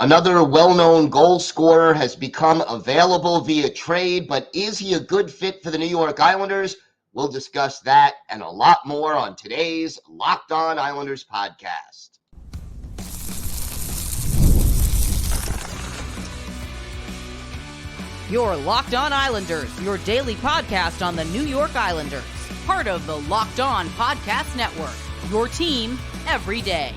Another well-known goal scorer has become available via trade, but is he a good fit for the New York Islanders? We'll discuss that and a lot more on today's Locked On Islanders podcast. Your Locked On Islanders, your daily podcast on the New York Islanders. Part of the Locked On Podcast Network, your team every day.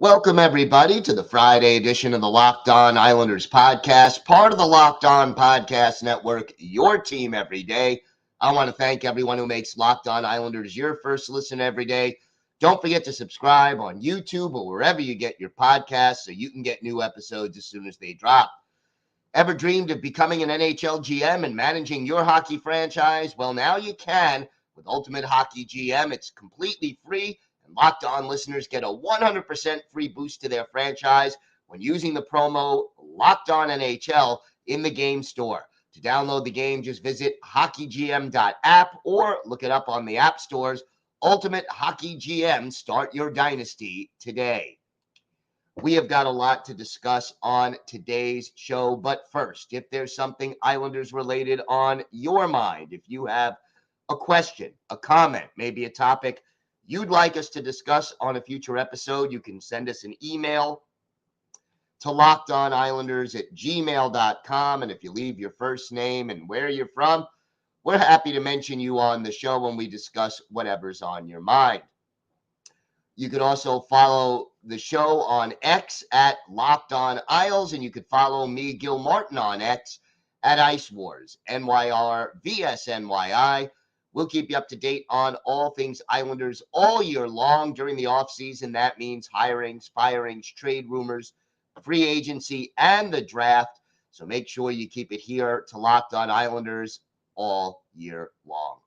Welcome, everybody, to the Friday edition of the Locked On Islanders podcast, part of the Locked On Podcast Network, your team every day. I want to thank everyone who makes Locked On Islanders your first listen every day. Don't forget to subscribe on YouTube or wherever you get your podcasts so you can get new episodes as soon as they drop. Ever dreamed of becoming an NHL GM and managing your hockey franchise? Well, now you can with Ultimate Hockey GM. It's completely free, and Locked On listeners get a 100% free boost to their franchise when using the promo Locked On NHL in the game store. To download the game, just visit hockeygm.app or look it up on the app stores. Ultimate Hockey GM, start your dynasty today. We have got a lot to discuss on today's show, but first, if there's something Islanders related on your mind, if you have a question, a comment, maybe a topic you'd like us to discuss on a future episode, you can send us an email to lockedonislanders@gmail.com. And if you leave your first name and where you're from, we're happy to mention you on the show when we discuss whatever's on your mind. You could also follow the show on X at Locked On Isles, and you could follow me, Gil Martin, on X at Ice Wars, NYR VSNYI. We'll keep you up to date on all things Islanders all year long. During the offseason, that means hirings, firings, trade rumors, free agency, and the draft. So make sure you keep it here to Locked On Islanders all year long.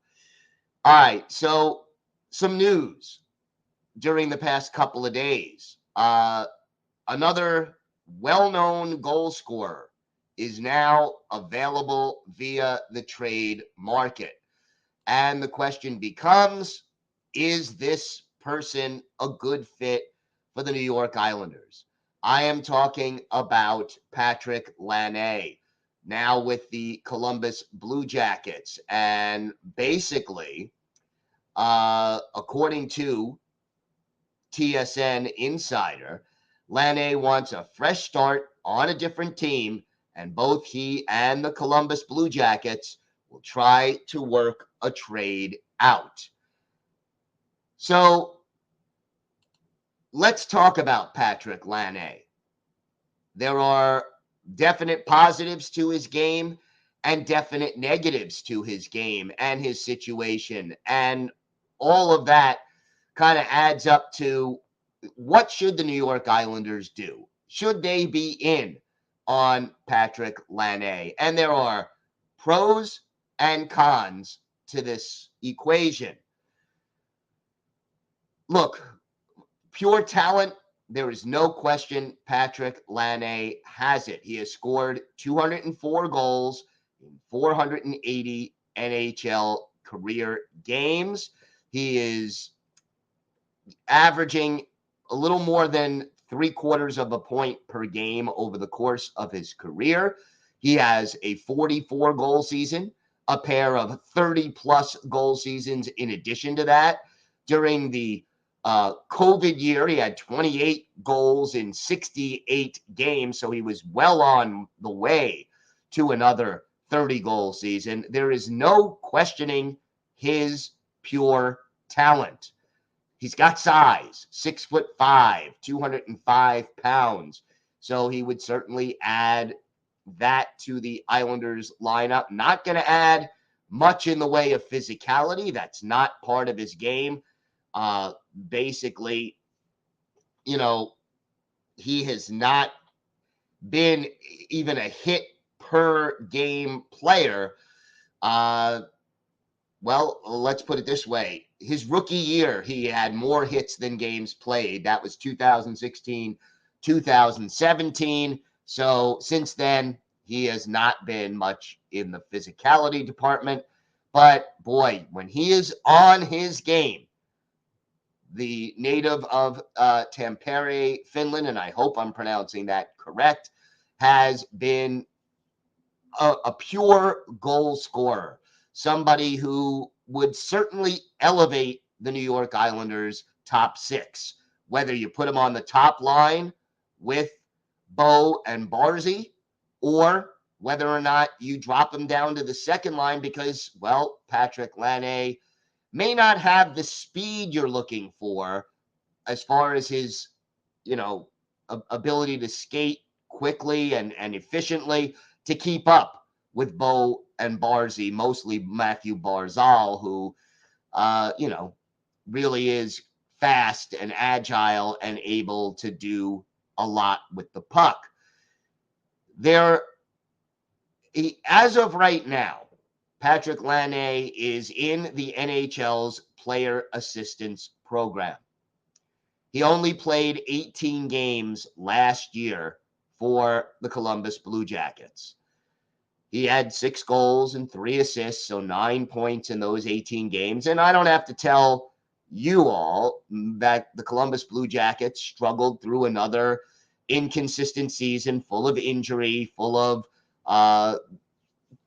All right, so some news during the past couple of days. Another well-known goal scorer is now available via the trade market. And the question becomes, is this person a good fit for the New York Islanders? I am talking about Patrik Laine, now with the Columbus Blue Jackets. And basically, according to TSN Insider, Laine wants a fresh start on a different team, and both he and the Columbus Blue Jackets will try to work a trade out. So let's talk about Patrik Laine. There are definite positives to his game and definite negatives to his game and his situation, and all of that kind of adds up to what should the New York Islanders do? Should they be in on Patrik Laine? And there are pros and cons to this equation. Look, pure talent, there is no question Patrik Laine has it. He has scored 204 goals in 480 NHL career games. He is averaging a little more than 3/4 of a point per game over the course of his career. He has a 44 goal season, a pair of 30-plus goal seasons in addition to that. During the COVID year, he had 28 goals in 68 games, so he was well on the way to another 30-goal season. There is no questioning his pure talent. He's got size, 6'5", 205 pounds. So he would certainly add that to the Islanders lineup. Not going to add much in the way of physicality. That's not part of his game. Basically, he has not been even a hit per game player. Well, let's put it this way. His rookie year, he had more hits than games played. That was 2016, 2017. So since then, he has not been much in the physicality department. But boy, when he is on his game, the native of Tampere, Finland, and I hope I'm pronouncing that correct, has been a pure goal scorer, somebody who would certainly elevate the New York Islanders' top six, whether you put him on the top line with Bo and Barzy, or whether or not you drop him down to the second line because, well, Patrik Laine may not have the speed you're looking for as far as his, ability to skate quickly and efficiently to keep up with Bo and Barzy, mostly Matthew Barzal, who, really is fast and agile and able to do a lot with the puck. There, as of right now, Patrik Laine is in the NHL's player assistance program. He only played 18 games last year for the Columbus Blue Jackets. He had 6 goals and 3 assists, so 9 points in those 18 games. And I don't have to tell you all that the Columbus Blue Jackets struggled through another inconsistent season full of injury, full of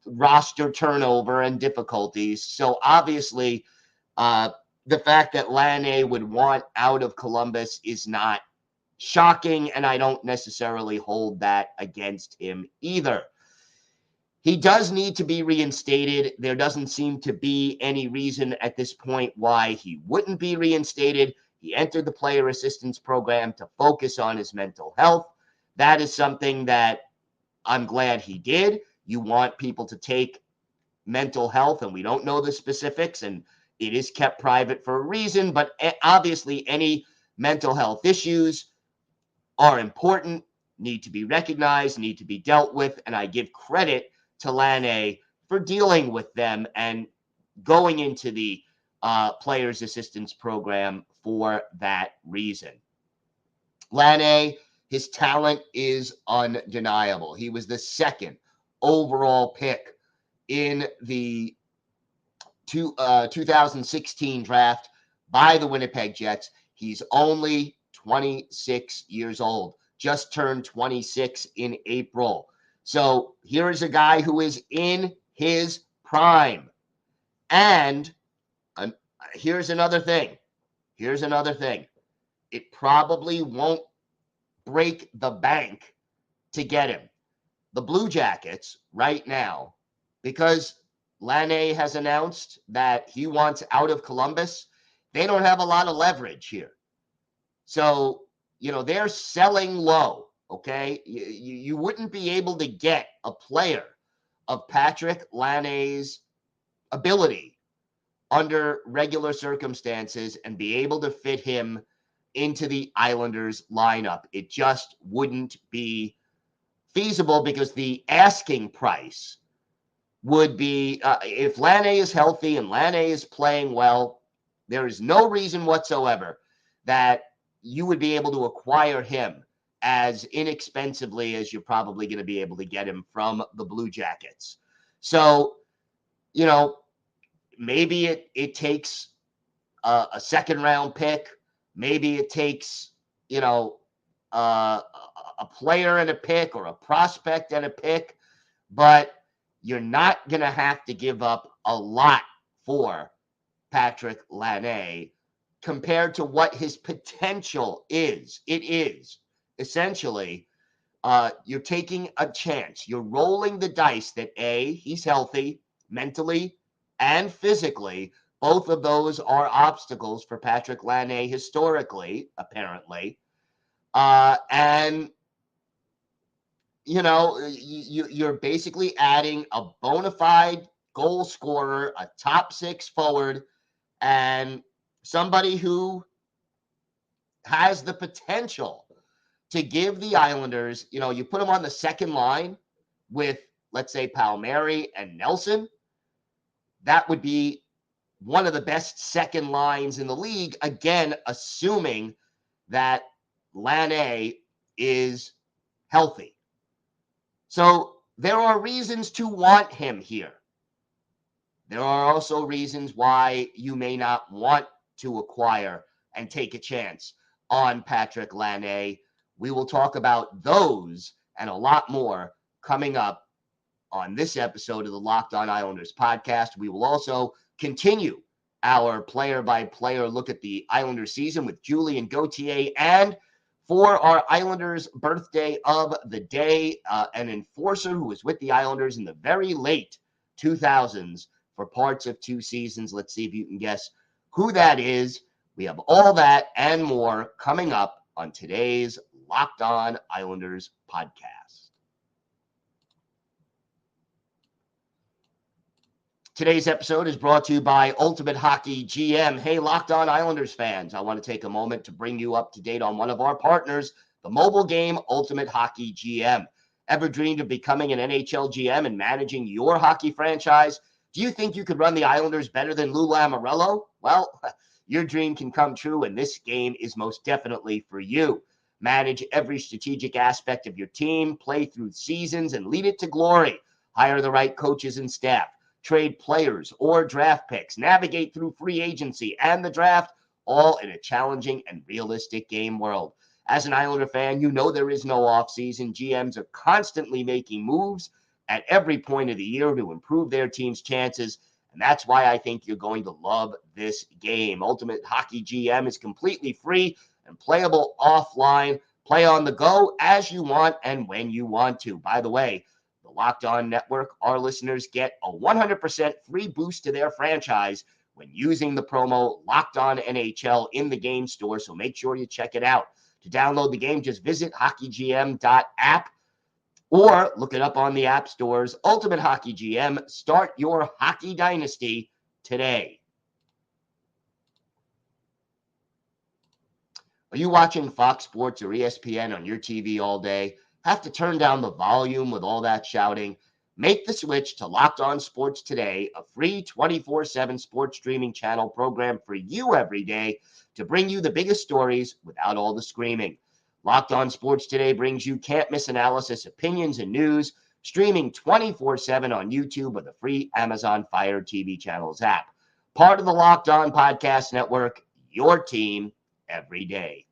roster turnover and difficulties. So obviously, the fact that Laine would want out of Columbus is not shocking, and I don't necessarily hold that against him either. He does need to be reinstated. There doesn't seem to be any reason at this point why he wouldn't be reinstated. He entered the player assistance program to focus on his mental health. That is something that I'm glad he did. You want people to take mental health, and we don't know the specifics, and it is kept private for a reason, but obviously any mental health issues are important, need to be recognized, need to be dealt with, and I give credit to Laine for dealing with them and going into the players assistance program for that reason. Laine, his talent is undeniable. He was the second overall pick in the 2016 draft by the Winnipeg Jets. He's only 26 years old, just turned 26 in April. So here is a guy who is in his prime. And here's another thing. It probably won't break the bank to get him. The Blue Jackets right now, because Laine has announced that he wants out of Columbus, they don't have a lot of leverage here. So, they're selling low, okay? You wouldn't be able to get a player of Patrik Laine's ability under regular circumstances and be able to fit him into the Islanders lineup. It just wouldn't be feasible because the asking price would be, if Laine is healthy and Laine is playing well, there is no reason whatsoever that you would be able to acquire him as inexpensively as you're probably going to be able to get him from the Blue Jackets. So, maybe it takes a second round pick. Maybe it takes, a player and a pick or a prospect and a pick, but you're not going to have to give up a lot for Patrik Laine compared to what his potential is. It is essentially, you're taking a chance. You're rolling the dice that he's healthy mentally and physically. Both of those are obstacles for Patrik Laine historically, apparently. And you're basically adding a bona fide goal scorer, a top 6 forward, and somebody who has the potential to give the Islanders, you put them on the second line with, let's say, Palmieri and Nelson. That would be one of the best second lines in the league, again, assuming that Laine is healthy. So there are reasons to want him here. There are also reasons why you may not want to acquire and take a chance on Patrik Laine. We will talk about those and a lot more coming up on this episode of the Locked On Islanders podcast. We will also continue our player-by-player look at the Islanders season with Julien Gauthier, and for our Islanders birthday of the day, an enforcer who was with the Islanders in the very late 2000s for parts of 2 seasons. Let's see if you can guess who that is. We have all that and more coming up on today's Locked On Islanders podcast. Today's episode is brought to you by Ultimate Hockey GM. Hey, Locked On Islanders fans, I want to take a moment to bring you up to date on one of our partners, the mobile game Ultimate Hockey GM. Ever dreamed of becoming an NHL GM and managing your hockey franchise? Do you think you could run the Islanders better than Lou Lamoriello? Well, your dream can come true, and this game is most definitely for you. Manage every strategic aspect of your team, play through seasons, and lead it to glory. Hire the right coaches and staff. Trade players or draft picks, navigate through free agency and the draft, all in a challenging and realistic game world. As an Islander fan, you know there is no offseason. GMs are constantly making moves at every point of the year to improve their team's chances, and that's why I think you're going to love this game. Ultimate Hockey GM is completely free and playable offline. Play on the go as you want and when you want to. By the way, the Locked On Network, our listeners get a 100% free boost to their franchise when using the promo Locked On NHL in the game store, so make sure you check it out. To download the game, just visit hockeygm.app or look it up on the app stores. Ultimate Hockey GM, start your hockey dynasty today. Are you watching Fox Sports or ESPN on your TV all day? Have to turn down the volume with all that shouting? Make the switch to Locked On Sports Today, a free 24/7 sports streaming channel program for you every day to bring you the biggest stories without all the screaming. Locked On Sports Today brings you can't-miss analysis, opinions, and news, streaming 24/7 on YouTube or the free Amazon Fire TV channels app. Part of the Locked On Podcast Network, your team every day.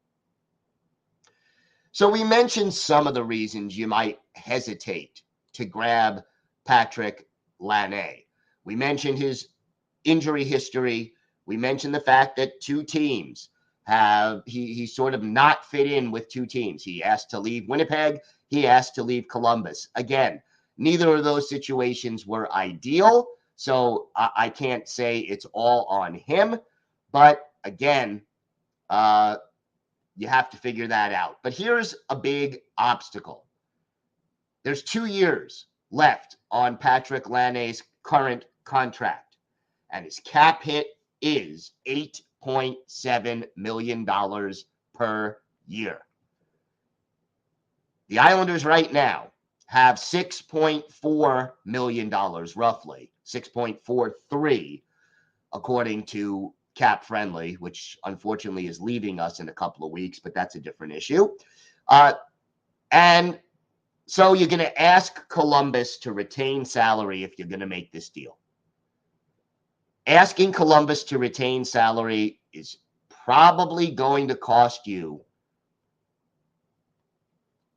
So we mentioned some of the reasons you might hesitate to grab Patrik Laine. We mentioned his injury history. We mentioned the fact that 2 teams he sort of not fit in with 2 teams. He asked to leave Winnipeg. He asked to leave Columbus. Again, neither of those situations were ideal, so I can't say it's all on him. But again, you have to figure that out. But here's a big obstacle. There's 2 years left on Patrik Laine's current contract, and his cap hit is $8.7 million per year. The Islanders right now have $6.4 million, roughly, 6.43, according to Cap Friendly, which unfortunately is leaving us in a couple of weeks, but that's a different issue. And so you're going to ask Columbus to retain salary if you're going to make this deal. Asking Columbus to retain salary is probably going to cost you.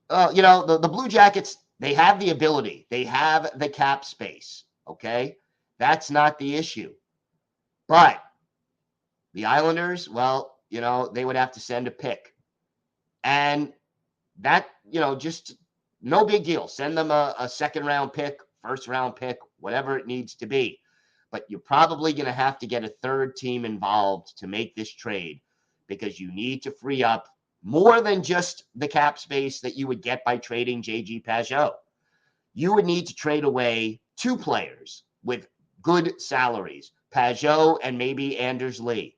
The Blue Jackets, they have the ability. They have the cap space, okay? That's not the issue. But the Islanders, well, they would have to send a pick. And that, just no big deal. Send them a second-round pick, first-round pick, whatever it needs to be. But you're probably going to have to get a third team involved to make this trade because you need to free up more than just the cap space that you would get by trading J.G. Pageau. You would need to trade away 2 players with good salaries, Pageau and maybe Anders Lee,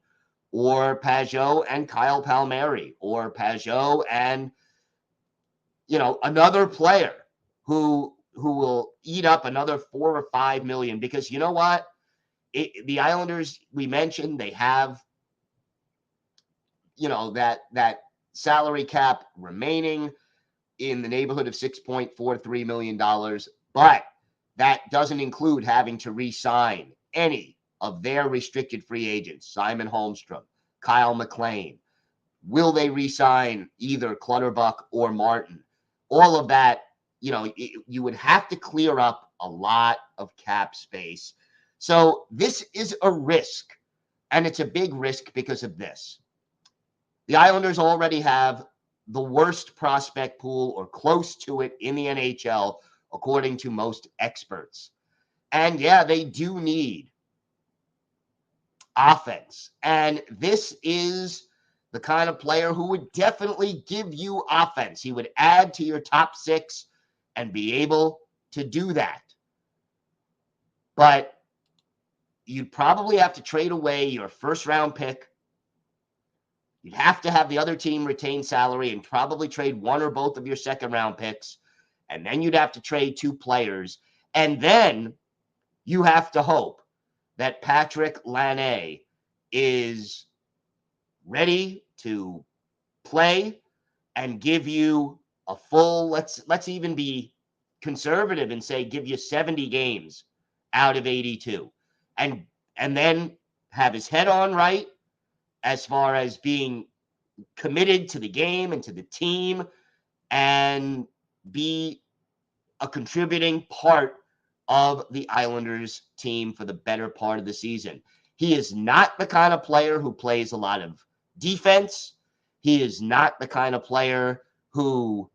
or Pageau and Kyle Palmieri, or Pageau and, another player who will eat up another $4 or $5 million. Because you know what? The Islanders, we mentioned, they have, that salary cap remaining in the neighborhood of $6.43 million. But that doesn't include having to re-sign any of their restricted free agents, Simon Holmstrom, Kyle McLean? Will they re-sign either Clutterbuck or Martin? All of that, you would have to clear up a lot of cap space. So this is a risk, and it's a big risk because of this. The Islanders already have the worst prospect pool or close to it in the NHL, according to most experts. And yeah, they do need offense. And this is the kind of player who would definitely give you offense. He would add to your top six and be able to do that. But you'd probably have to trade away your first round pick. You'd have to have the other team retain salary and probably trade one or both of your second round picks. And then you'd have to trade two players. And then you have to hope that Patrik Laine is ready to play and give you a full, let's even be conservative and say give you 70 games out of 82. And then have his head on right as far as being committed to the game and to the team and be a contributing part of the Islanders team for the better part of the season. He is not the kind of player who plays a lot of defense. He is not the kind of player who,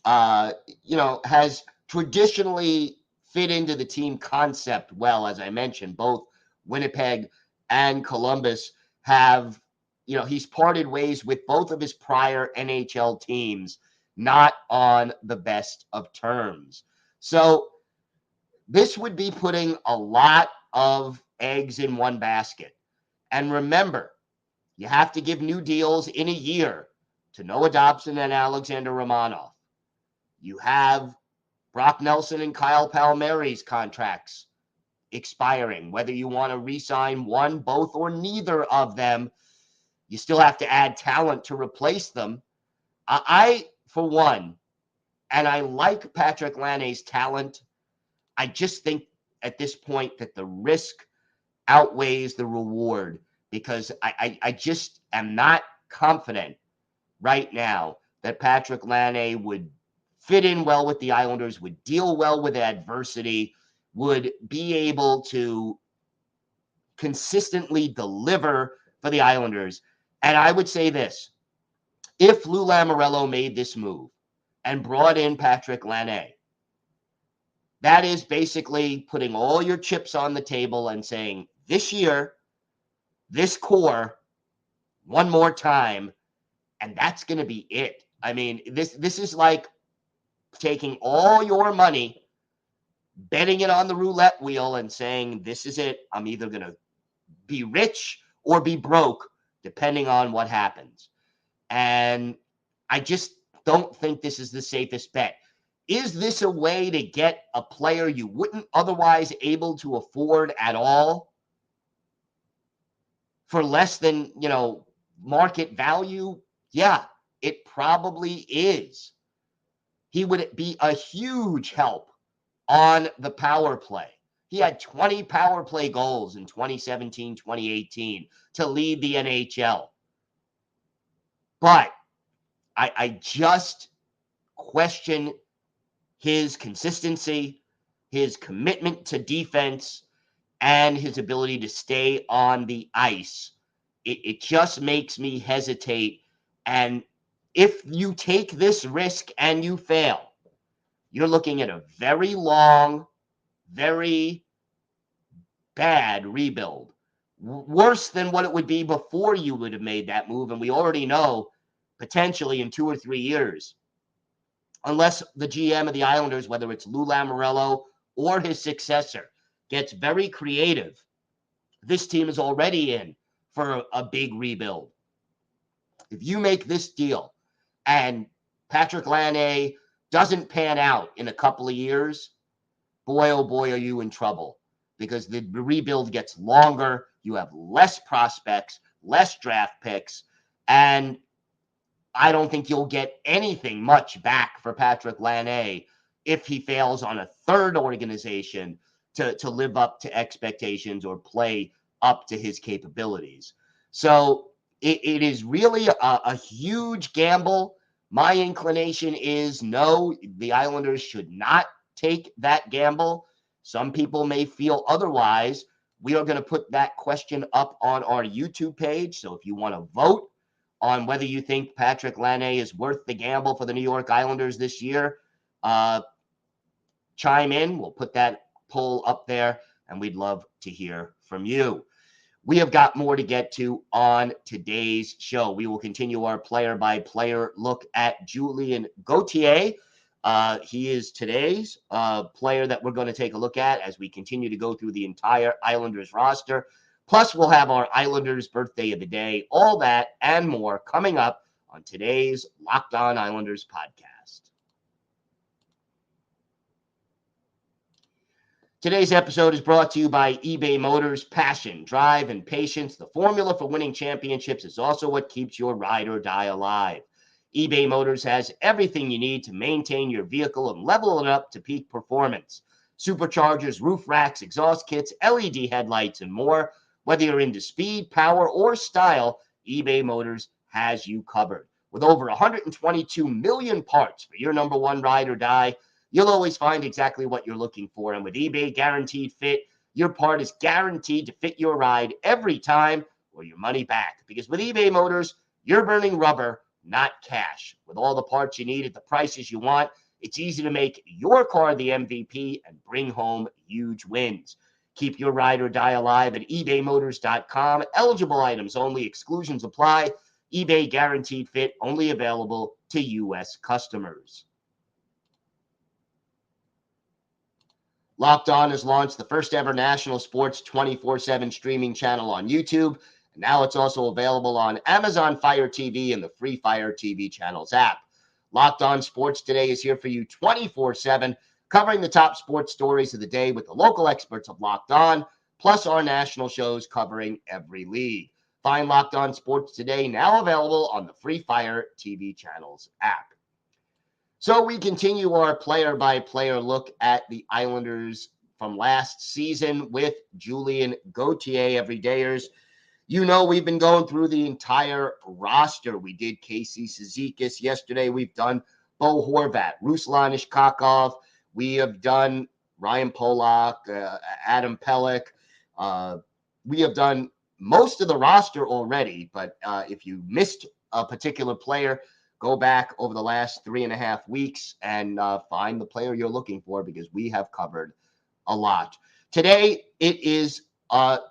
has traditionally fit into the team concept well. As I mentioned, both Winnipeg and Columbus have, he's parted ways with both of his prior NHL teams, not on the best of terms. So this would be putting a lot of eggs in one basket. And remember, you have to give new deals in a year to Noah Dobson and Alexander Romanov. You have Brock Nelson and Kyle Palmieri's contracts expiring. Whether you want to re-sign one, both, or neither of them, you still have to add talent to replace them. I, for one, and I like Patrik Laine's talent, I just think at this point that the risk outweighs the reward because I just am not confident right now that Patrik Laine would fit in well with the Islanders, would deal well with adversity, would be able to consistently deliver for the Islanders. And I would say this, if Lou Lamoriello made this move and brought in Patrik Laine, that is basically putting all your chips on the table and saying, this year, this core, one more time, and that's going to be it. I mean, this is like taking all your money, betting it on the roulette wheel and saying, this is it. I'm either going to be rich or be broke, depending on what happens. And I just don't think this is the safest bet. Is this a way to get a player you wouldn't otherwise able to afford at all for less than, market value? Yeah, it probably is. He would be a huge help on the power play. He had 20 power play goals in 2017, 2018 to lead the NHL. But I just question his consistency, his commitment to defense, and his ability to stay on the ice. It just makes me hesitate. And if you take this risk and you fail, you're looking at a very long, very bad rebuild. Worse than what it would be before you would have made that move. And we already know potentially in 2 or 3 years, unless the GM of the Islanders, whether it's Lou Lamoriello or his successor, gets very creative, this team is already in for a big rebuild. If you make this deal and Patrik Laine doesn't pan out in a couple of years, boy, oh boy, are you in trouble because the rebuild gets longer. You have less prospects, less draft picks, and I don't think you'll get anything much back for Patrik Laine if he fails on a third organization to live up to expectations or play up to his capabilities. So it is really a huge gamble. My inclination is no, the Islanders should not take that gamble. Some people may feel otherwise. We are going to put that question up on our YouTube page. So if you want to vote on whether you think Patrik Laine is worth the gamble for the New York Islanders this year, chime in. We'll put that poll up there, and we'd love to hear from you. We have got more to get to on today's show. We will continue our player-by-player look at Julien Gauthier. He is today's player that we're going to take a look at as we continue to go through the entire Islanders roster. Plus, we'll have our Islanders birthday of the day, all that and more coming up on today's Locked On Islanders podcast. Today's episode is brought to you by eBay Motors. Passion, drive, and patience. The formula for winning championships is also what keeps your ride or die alive. eBay Motors has everything you need to maintain your vehicle and level it up to peak performance. Superchargers, roof racks, exhaust kits, LED headlights, and more. Whether you're into speed, power, or style, eBay Motors has you covered. With over 122 million parts for your number one ride or die, you'll always find exactly what you're looking for. And with eBay Guaranteed Fit, your part is guaranteed to fit your ride every time or your money back. Because with eBay Motors, you're burning rubber, not cash. With all the parts you need at the prices you want, it's easy to make your car the MVP and bring home huge wins. Keep your ride or die alive at ebaymotors.com. Eligible items only. Exclusions apply. eBay Guaranteed Fit only available to U.S. customers. Locked On has launched the first ever national sports 24/7 streaming channel on YouTube. And now it's also available on Amazon Fire TV and the free Fire TV channels app. Locked On Sports Today is here for you 24/7, covering the top sports stories of the day with the local experts of Locked On, plus our national shows covering every league. Find Locked On Sports Today now available on the free Fire TV channels app. So we continue our player-by-player look at the Islanders from last season with Julien Gauthier, everydayers. You know, we've been going through the entire roster. We did Casey Cizikas yesterday. We've done Bo Horvat, Ruslan Ishkakov. We have done Ryan Polak, Adam Pelech. We have done most of the roster already, but if you missed a particular player, go back over the last 3.5 weeks and find the player you're looking for, because we have covered a lot. Today, it is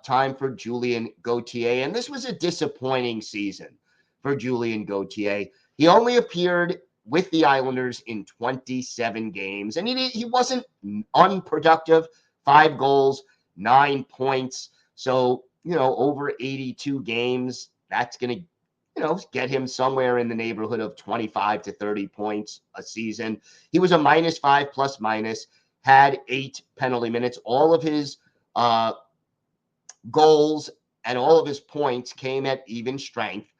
time for Julien Gauthier, and this was a disappointing season for Julien Gauthier. He only appeared with the Islanders in 27 games, and he wasn't unproductive. 5 goals, 9 points. So, over 82 games, that's going to get him somewhere in the neighborhood of 25 to 30 points a season. He was a -5 plus minus, had 8 penalty minutes. All of his goals and all of his points came at even strength.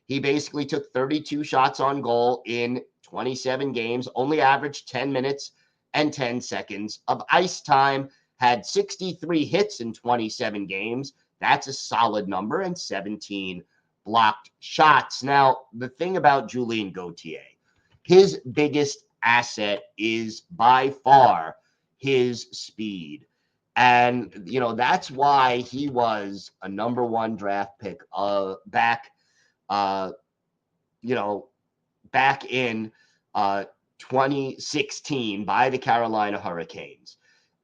He basically took 32 shots on goal in 27 games, only averaged 10 minutes and 10 seconds of ice time, had 63 hits in 27 games. That's a solid number, and 17 blocked shots. Now, the thing about Julien Gauthier, his biggest asset is by far his speed. And, that's why he was a number 1 draft pick back in 2016 by the Carolina Hurricanes.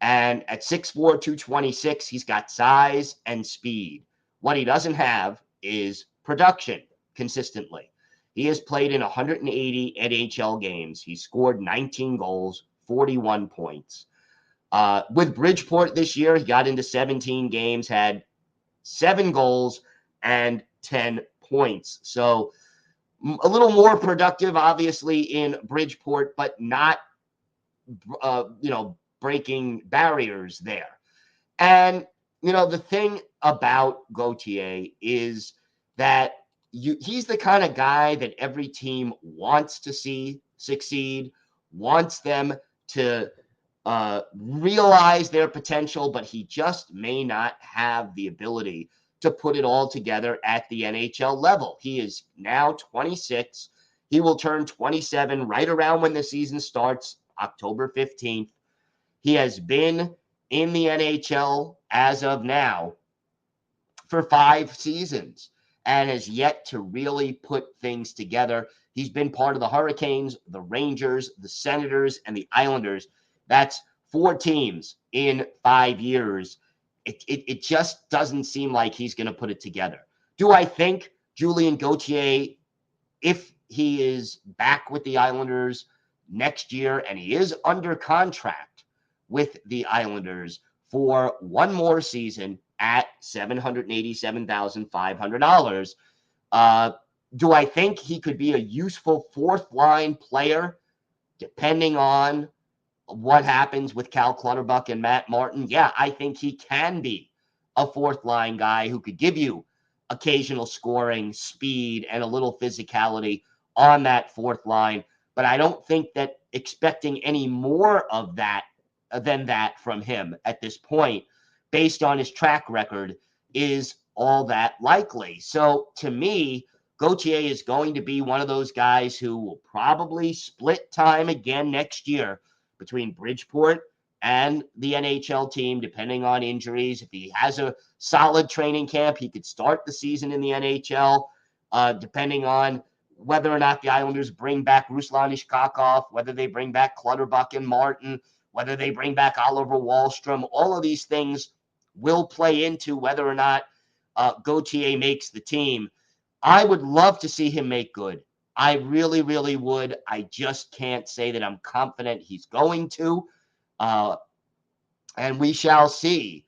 And at 6'4", 226, he's got size and speed. What he doesn't have is production consistently. He has played in 180 NHL games. He scored 19 goals, 41 points. With Bridgeport this year, he got into 17 games, had 7 goals and 10 points. So a little more productive, obviously, in Bridgeport, but not, breaking barriers there. And, the thing about Gauthier is that he's the kind of guy that every team wants to see succeed, wants them to realize their potential, but he just may not have the ability to put it all together at the NHL level. He is now 26. He will turn 27 right around when the season starts, October 15th. He has been in the NHL as of now for 5 seasons and has yet to really put things together. He's been part of the Hurricanes, the Rangers, the Senators, and the Islanders. That's 4 teams in 5 years. It just doesn't seem like he's going to put it together. Do I think Julien Gauthier, if he is back with the Islanders next year and he is under contract with the Islanders for one more season at $787,500, do I think he could be a useful fourth line player depending on what happens with Cal Clutterbuck and Matt Martin? Yeah, I think he can be a fourth line guy who could give you occasional scoring, speed, and a little physicality on that fourth line. But I don't think that expecting any more of that than that from him at this point, based on his track record, is all that likely. So to me, Gauthier is going to be one of those guys who will probably split time again next year between Bridgeport and the NHL team, depending on injuries. If he has a solid training camp, he could start the season in the NHL, depending on whether or not the Islanders bring back Ruslan Ishkakov, whether they bring back Clutterbuck and Martin, whether they bring back Oliver Wahlstrom. All of these things will play into whether or not Gauthier makes the team. I would love to see him make good. I really, really would. I just can't say that I'm confident he's going to. And we shall see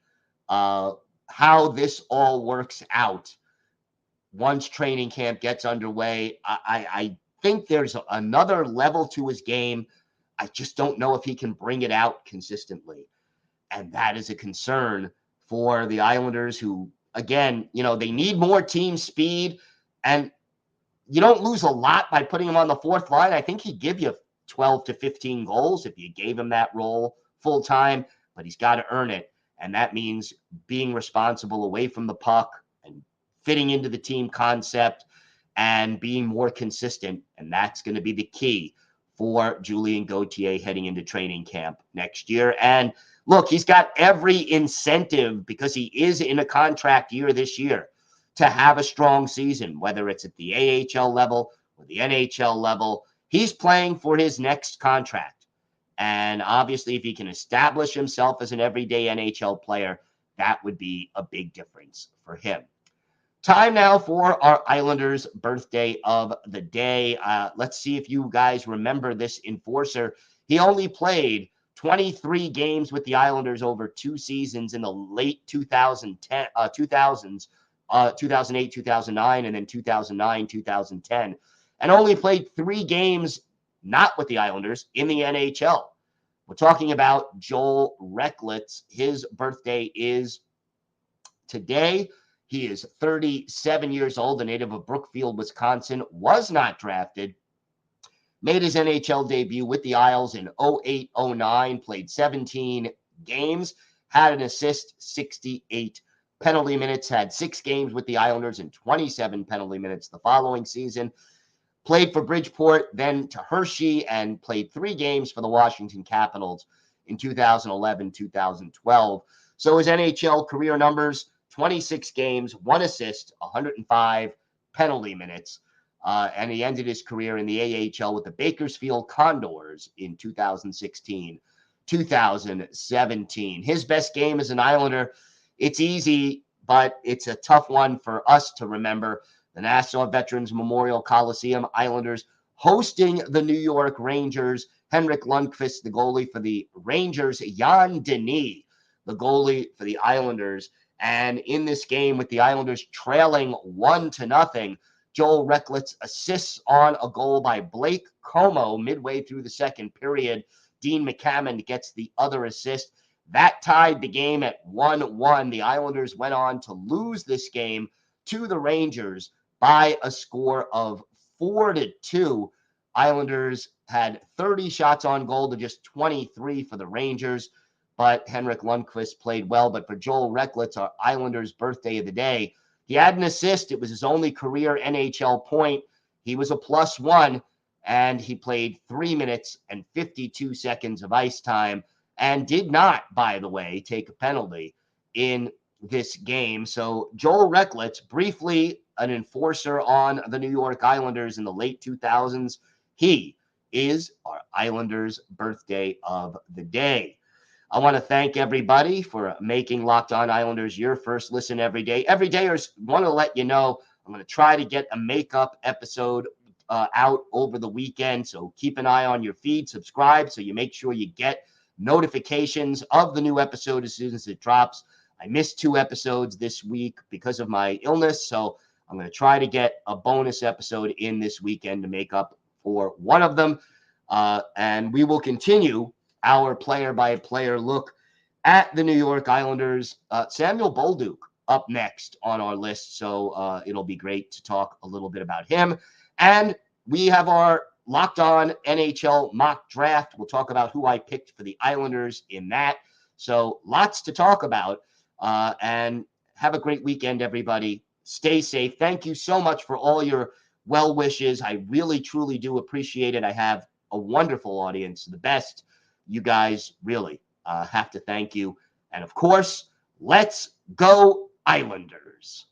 how this all works out once training camp gets underway. I think there's another level to his game. I just don't know if he can bring it out consistently. And that is a concern for the Islanders who, again, they need more team speed. And you don't lose a lot by putting him on the fourth line. I think he'd give you 12 to 15 goals if you gave him that role full time, but he's got to earn it. And that means being responsible away from the puck and fitting into the team concept and being more consistent. And that's going to be the key for Julien Gauthier heading into training camp next year. And look, he's got every incentive, because he is in a contract year this year, to have a strong season, whether it's at the AHL level or the NHL level. He's playing for his next contract. And obviously, if he can establish himself as an everyday NHL player, that would be a big difference for him. Time now for our Islanders birthday of the day. Let's see if you guys remember this enforcer. He only played 23 games with the Islanders over 2 seasons in the late 2000s. 2008, 2009, and then 2009, 2010, and only played 3 games not with the Islanders in the NHL. We're talking about Joel Recklitz. His birthday is today. He is 37 years old, a native of Brookfield, Wisconsin, was not drafted, made his NHL debut with the Isles in 08-09, played 17 games, had an assist, 68 penalty minutes, had 6 games with the Islanders and 27 penalty minutes the following season. Played for Bridgeport, then to Hershey, and played 3 games for the Washington Capitals in 2011-2012. So his NHL career numbers: 26 games, 1 assist, 105 penalty minutes. And he ended his career in the AHL with the Bakersfield Condors in 2016-2017. His best game as an Islander, it's easy, but it's a tough one for us to remember. The Nassau Veterans Memorial Coliseum, Islanders hosting the New York Rangers. Henrik Lundqvist, the goalie for the Rangers. Jan Denis, the goalie for the Islanders. And in this game, with the Islanders trailing 1-0, Joel Recklitz assists on a goal by Blake Como midway through the second period. Dean McCammon gets the other assist. That tied the game at 1-1. The Islanders went on to lose this game to the Rangers by a score of 4-2. Islanders had 30 shots on goal to just 23 for the Rangers, but Henrik Lundqvist played well. But for Joel Recklitz, our Islanders birthday of the day, He had an assist. It was his only career NHL point. He was a +1, and he played 3 minutes and 52 seconds of ice time and did not, by the way, take a penalty in this game. So Joel Recklitz, briefly an enforcer on the New York Islanders in the late 2000s, he is our Islanders birthday of the day. I want to thank everybody for making Locked On Islanders your first listen every day. Every day, I want to let you know I'm going to try to get a makeup episode out over the weekend. So keep an eye on your feed, subscribe so you make sure you get notifications of the new episode as soon as it drops. I missed 2 episodes this week because of my illness, so I'm going to try to get a bonus episode in this weekend to make up for one of them. And we will continue our player-by-player look at the New York Islanders. Samuel Bolduc up next on our list, so it'll be great to talk a little bit about him. And we have our Locked On NHL mock draft. We'll talk about who I picked for the Islanders in that. So lots to talk about. And have a great weekend, everybody. Stay safe. Thank you so much for all your well wishes. I really, truly do appreciate it. I have a wonderful audience, the best. You guys really have to thank you. And of course, let's go Islanders.